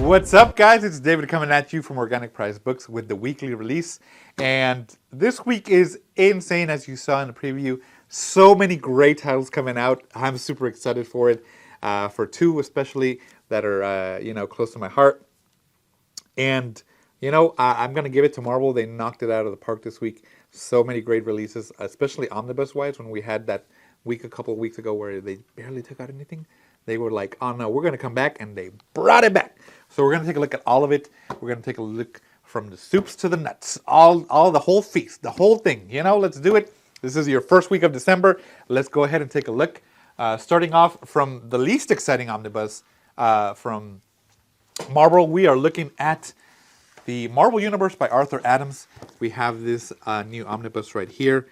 What's up, guys? It's David coming at you from Organic Price Books with the weekly release. And this week is insane, as you saw in the preview. So many great titles coming out. I'm super excited for it. For two, especially, that are close to my heart. And I'm gonna give it to Marvel. They knocked it out of the park this week. So many great releases, especially omnibus wise. When we had that week a couple of weeks ago where they barely took out anything, they were like, "Oh no, we're gonna come back," and they brought it back. So we're gonna take a look at all of it. We're gonna take a look from the soups to the nuts, all the whole feast, the whole thing. Let's do it. This is your first week of December. Let's go ahead and take a look. Starting off from the least exciting omnibus from Marvel, we are looking at the Marvel Universe by Arthur Adams. We have this new omnibus right here.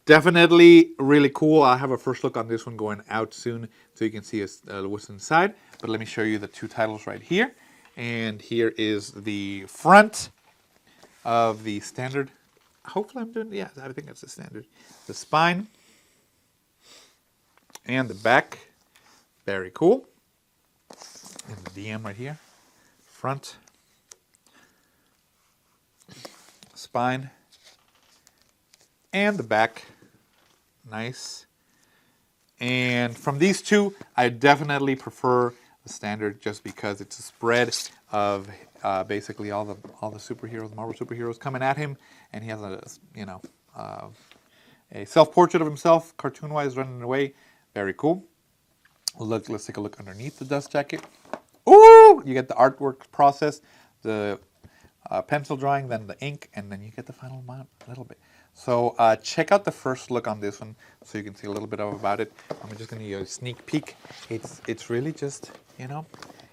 Definitely really cool. I'll have a first look on this one going out soon so you can see what's inside. But let me show you the two titles right here. And here is the front of the standard. Hopefully I'm doing, yeah, I think that's the standard. The spine and the back. Very cool. And the DM right here. Front. Spine. And the back. Nice. And from these two, I definitely prefer the standard just because it's a spread of basically all the superheroes, Marvel superheroes coming at him, and he has a self-portrait of himself, cartoon-wise, running away. Very cool. Let's take a look underneath the dust jacket. Ooh! You get the artwork process, the pencil drawing, then the ink, and then you get the final amount a little bit. So check out the first look on this one so you can see a little bit about it. I'm just going to give you a sneak peek. It's really just,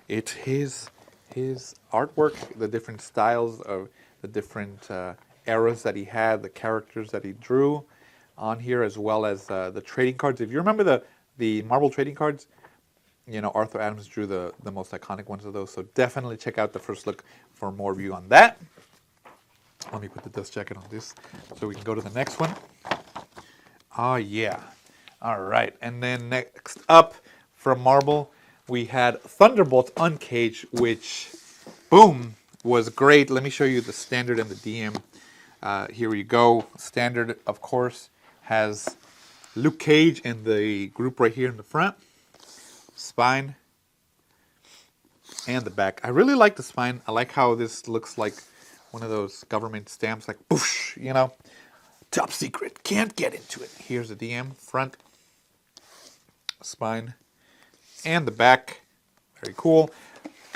it's his artwork, the different styles of the different eras that he had, the characters that he drew on here, as well as the trading cards. If you remember the Marvel trading cards, Arthur Adams drew the most iconic ones of those. So definitely check out the first look for more view on that. Let me put the dust jacket on this so we can go to the next one. Oh, yeah. All right. And then next up from Marvel, we had Thunderbolts Uncaged, which, boom, was great. Let me show you the standard and the DM. Here we go. Standard, of course, has Luke Cage in the group right here in the front. Spine. And the back. I really like the spine. I like how this looks like one of those government stamps, like boosh, top secret, can't get into it. Here's the DM, front, spine, and the back. Very cool.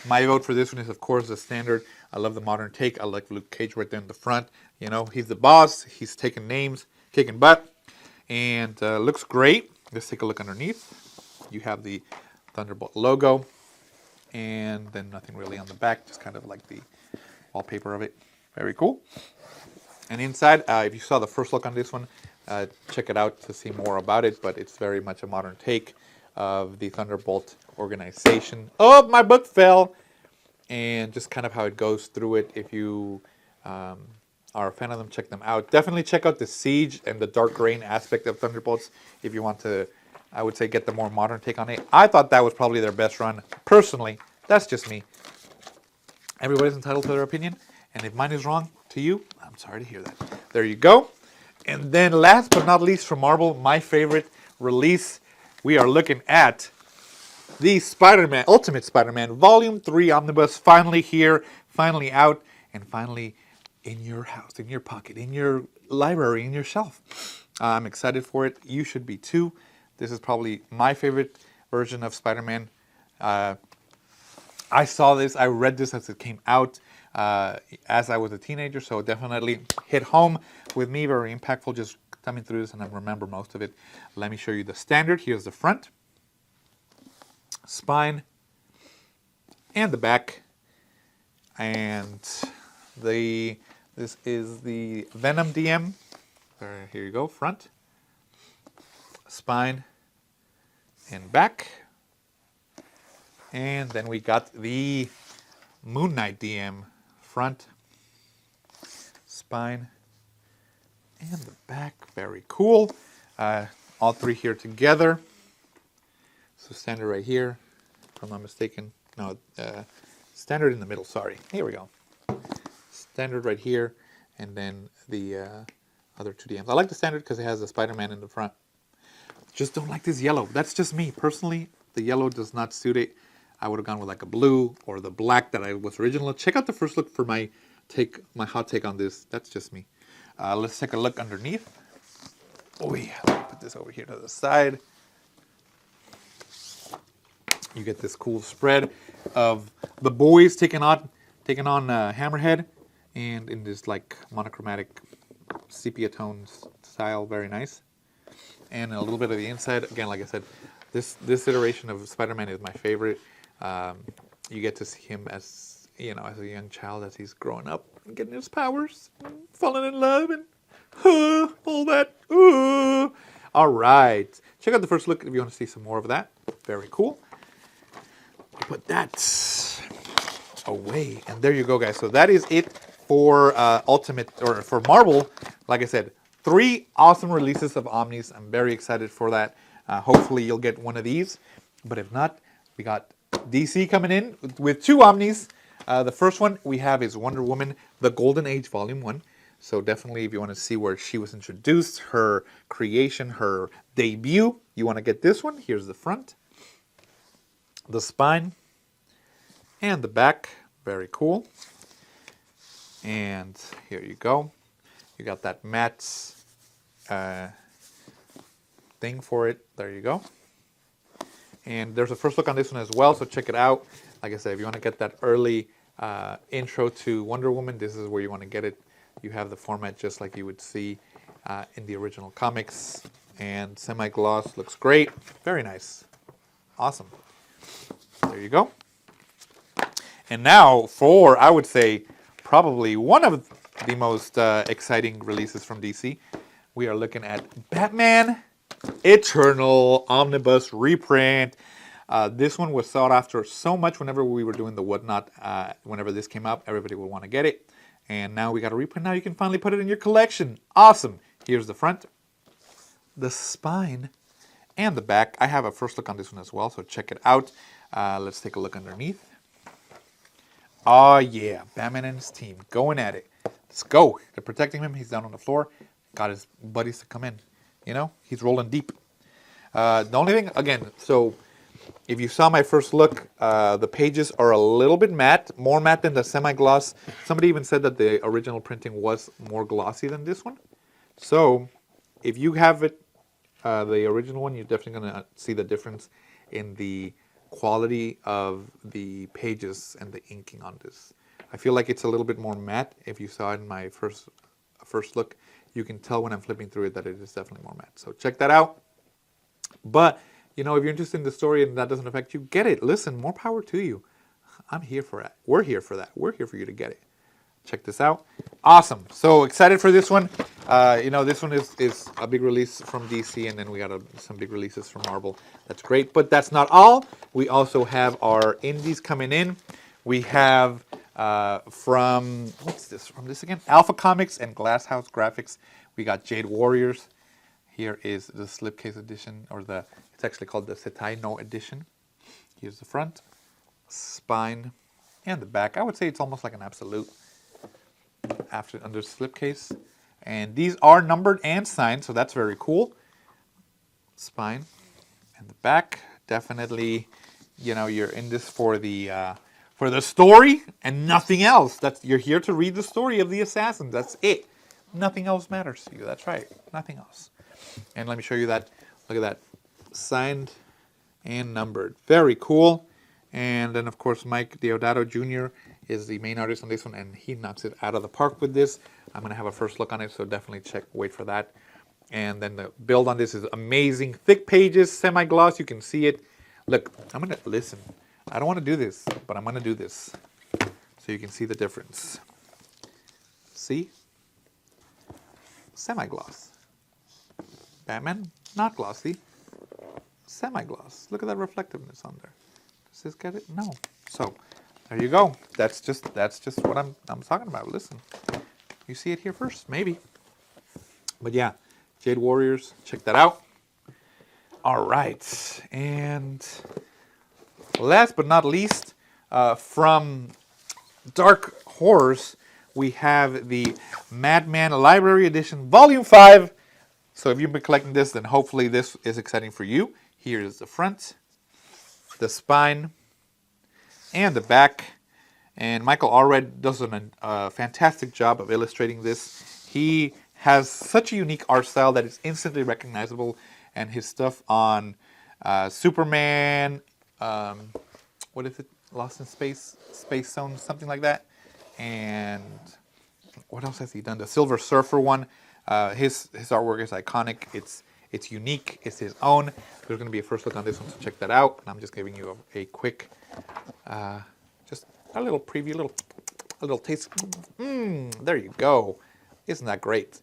My vote for this one is, of course, the standard. I love the modern take. I like Luke Cage right there in the front. He's the boss. He's taking names, kicking butt, and looks great. Let's take a look underneath. You have the Thunderbolt logo, and then nothing really on the back, just kind of like the wallpaper of it. Very cool. And inside, if you saw the first look on this one, check it out to see more about it, but it's very much a modern take of the Thunderbolt organization. Oh, my book fell! And just kind of how it goes through it. If you are a fan of them, check them out. Definitely check out the Siege and the dark grain aspect of Thunderbolts if you want to, I would say, get the more modern take on it. I thought that was probably their best run. Personally, that's just me. Everybody's entitled to their opinion, and if mine is wrong to you, I'm sorry to hear that. There you go. And then last but not least from Marvel, my favorite release, we are looking at the Spider-Man, Ultimate Spider-Man Volume 3 Omnibus, finally here, finally out, and finally in your house, in your pocket, in your library, in your shelf. I'm excited for it. You should be too. This is probably my favorite version of Spider-Man. I saw this, I read this as it came out as I was a teenager, so definitely hit home with me, very impactful, just coming through this, and I remember most of it. Let me show you the standard. Here's the front, spine, and the back. And this is the Venom DM. Here you go, front, spine, and back. And then we got the Moon Knight DM, front, spine, and the back. Very cool. All three here together. So standard right here, if I'm not mistaken. No, Standard in the middle, sorry. Here we go. Standard right here, and then the other 2DMs. I like the standard because it has the Spider-Man in the front. Just don't like this yellow. That's just me. Personally, the yellow does not suit it. I would have gone with like a blue or the black that I was original. Check out the first look for my hot take on this. That's just me. Let's take a look underneath. Oh yeah, let me put this over here to the side. You get this cool spread of the boys taking on Hammerhead, and in this like monochromatic sepia tones style, very nice. And a little bit of the inside. Again, like I said, this iteration of Spider-Man is my favorite. You get to see him as as a young child as he's growing up and getting his powers, and falling in love, and all that. All right, check out the first look if you want to see some more of that. Very cool. Put that away, and there you go, guys. So that is it for Ultimate, or for Marvel. Like I said, 3 awesome releases of Omnis. I'm very excited for that. Hopefully you'll get one of these, but if not, we got DC coming in with 2 Omnis. The first one we have is Wonder Woman, The Golden Age, Volume 1. So definitely, if you want to see where she was introduced, her creation, her debut, you want to get this one. Here's the front, the spine, and the back. Very cool. And here you go. You got that matte thing for it. There you go. And there's a first look on this one as well, so check it out. Like I said, if you want to get that early intro to Wonder Woman, this is where you want to get it. You have the format just like you would see in the original comics. And semi-gloss, looks great. Very nice. Awesome. There you go. And now for, I would say, probably one of the most exciting releases from DC. We are looking at Batman Eternal Omnibus reprint. This one was sought after so much whenever we were doing the whatnot. Whenever this came out, everybody would want to get it. And now we got a reprint. Now you can finally put it in your collection. Awesome. Here's the front, the spine, and the back. I have a first look on this one as well, so check it out. Let's take a look underneath. Oh yeah, Batman and his team going at it. Let's go. They're protecting him. He's down on the floor. Got his buddies to come in. He's rolling deep. The only thing, again, so if you saw my first look, the pages are a little bit matte, more matte than the semi-gloss. Somebody even said that the original printing was more glossy than this one. So if you have it, the original one, you're definitely going to see the difference in the quality of the pages and the inking on this. I feel like it's a little bit more matte. If you saw it in my first look, you can tell when I'm flipping through it that it is definitely more matte. So check that out. But, if you're interested in the story and that doesn't affect you, get it. Listen, more power to you. I'm here for that. We're here for that. We're here for you to get it. Check this out. Awesome. So excited for this one. This one is a big release from DC, and then we got some big releases from Marvel. That's great. But that's not all. We also have our indies coming in. We have from, what's this? From this again? Alpha Comics and Glass House Graphics. We got Jade Warriors. Here is the slipcase edition, or it's actually called the Setai no edition. Here's the front, spine, and the back. I would say it's almost like an absolute under slipcase. And these are numbered and signed, so that's very cool. Spine and the back. Definitely, you're in this for the story and nothing else. You're here to read the story of the assassin. That's it. Nothing else matters to you. That's right. Nothing else. And let me show you that. Look at that. Signed and numbered. Very cool. And then, of course, Mike Deodato Jr. is the main artist on this one, and he knocks it out of the park with this. I'm going to have a first look on it, so definitely wait for that. And then the build on this is amazing. Thick pages, semi-gloss. You can see it. Look, I'm going to listen. I don't want to do this, but I'm going to do this so you can see the difference. See? Semi-gloss. Batman, not glossy. Semi-gloss. Look at that reflectiveness on there. Does this get it? No. So, there you go. That's just what I'm talking about. Listen. You see it here first, maybe. But yeah, Jade Warriors, check that out. All right. And last but not least, From Dark Horse, we have the Madman Library Edition Volume 5. So if you've been collecting this, then hopefully this is exciting for you. Here is the front, the spine, and the back. And Michael Allred does a fantastic job of illustrating this. He has such a unique art style that is instantly recognizable. And his stuff on Superman, what is it? Lost in Space, Space Zone, something like that. And what else has he done? The Silver Surfer one. His artwork is iconic. It's unique. It's his own. There's going to be a first look on this one, so check that out. And I'm just giving you a quick, just a little preview, a little taste. There you go. Isn't that great?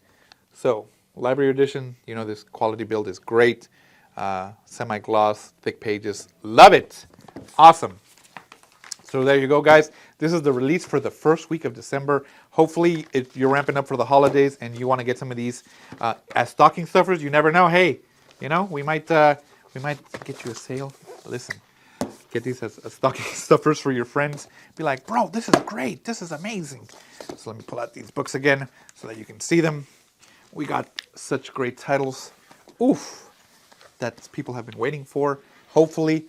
So, library edition. You know this quality build is great. Semi-gloss, thick pages. Love it. Awesome. So there you go, guys. This is the release for the first week of December. Hopefully, if you're ramping up for the holidays and you want to get some of these as stocking stuffers, you never know. Hey, you know, we might get you a sale. Listen, get these as stocking stuffers for your friends. Be like, bro, this is great. This is amazing. So let me pull out these books again so that you can see them. We got such great titles. Oof, that people have been waiting for. Hopefully,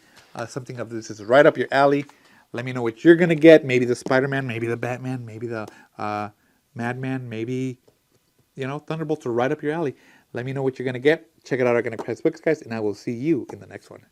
something of this is right up your alley. Let me know what you're going to get. Maybe the Spider-Man, maybe the Batman, maybe the Madman, maybe, you know, Thunderbolts are right up your alley. Let me know what you're going to get. Check it out at Organic Price Books, guys, and I will see you in the next one.